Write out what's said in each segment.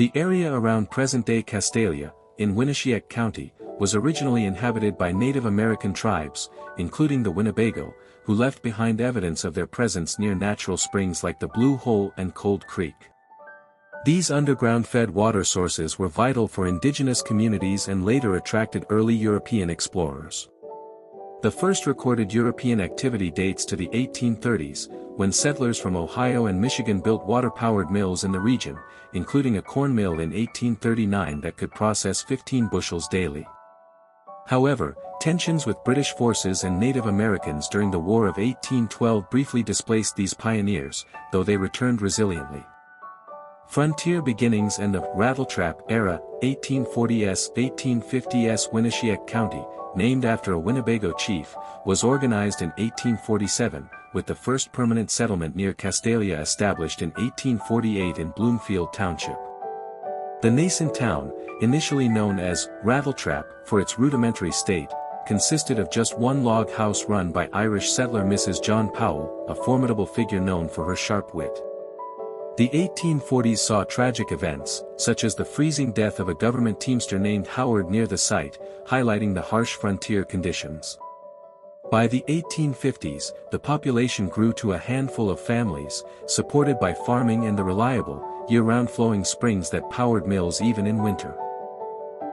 The area around present-day Castalia, in Winneshiek County, was originally inhabited by Native American tribes, including the Winnebago, who left behind evidence of their presence near natural springs like the Blue Hole and Cold Creek. These underground-fed water sources were vital for indigenous communities and later attracted early European explorers. The first recorded European activity dates to the 1830s, when settlers from Ohio and Michigan built water-powered mills in the region, including a corn mill in 1839 that could process 15 bushels daily. However, tensions with British forces and Native Americans during the War of 1812 briefly displaced these pioneers, though they returned resiliently. Frontier beginnings and the rattletrap era, 1840s-1850s Winneshiek County, named after a Winnebago chief, was organized in 1847, with the first permanent settlement near Castalia established in 1848 in Bloomfield Township. The nascent town, initially known as Rattletrap for its rudimentary state, consisted of just one log house run by Irish settler Mrs. John Powell, a formidable figure known for her sharp wit. The 1840s saw tragic events, such as the freezing death of a government teamster named Howard near the site, highlighting the harsh frontier conditions. By the 1850s, the population grew to a handful of families, supported by farming and the reliable, year-round flowing springs that powered mills even in winter.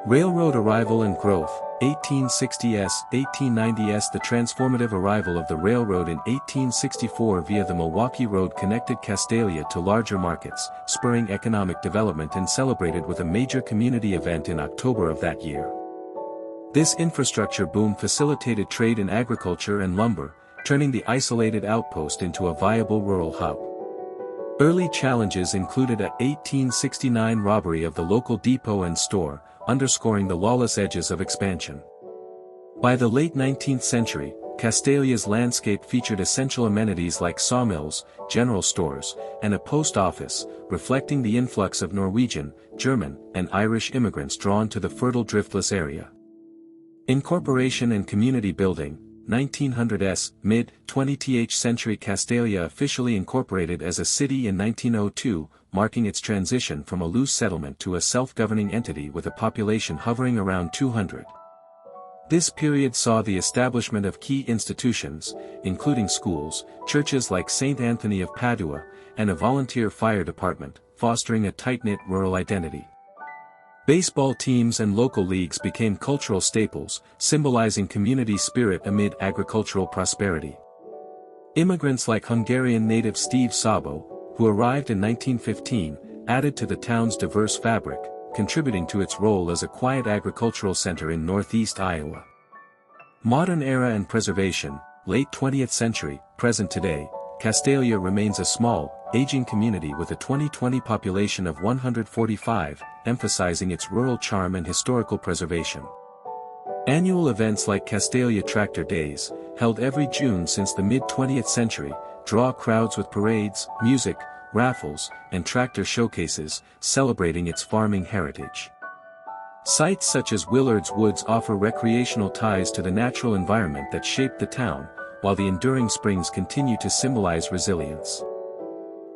Railroad arrival and growth, 1860s, 1890s. The transformative arrival of the railroad in 1864 via the Milwaukee Road connected Castalia to larger markets, spurring economic development and celebrated with a major community event in October of that year. This infrastructure boom facilitated trade in agriculture and lumber, turning the isolated outpost into a viable rural hub. Early challenges included a 1869 robbery of the local depot and store, underscoring the lawless edges of expansion. By the late 19th century, Castalia's landscape featured essential amenities like sawmills, general stores, and a post office, reflecting the influx of Norwegian, German, and Irish immigrants drawn to the fertile driftless area. Incorporation and community building, 1900s, mid-20th century. Castalia officially incorporated as a city in 1902, marking its transition from a loose settlement to a self-governing entity with a population hovering around 200. This period saw the establishment of key institutions, including schools, churches like St. Anthony of Padua, and a volunteer fire department, fostering a tight-knit rural identity. Baseball teams and local leagues became cultural staples, symbolizing community spirit amid agricultural prosperity. Immigrants like Hungarian native Steve Sabo, who arrived in 1915, added to the town's diverse fabric, contributing to its role as a quiet agricultural center in northeast Iowa. Modern era and preservation, late 20th century, present today, Castalia remains a small, aging community with a 2020 population of 145, emphasizing its rural charm and historical preservation. Annual events like Castalia Tractor Days, held every June since the mid-20th century, draw crowds with parades, music, raffles, and tractor showcases, celebrating its farming heritage. Sites such as Willard's Woods offer recreational ties to the natural environment that shaped the town, while the enduring springs continue to symbolize resilience.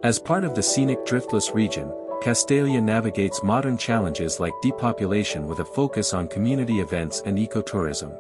As part of the scenic driftless region, Castalia navigates modern challenges like depopulation with a focus on community events and ecotourism.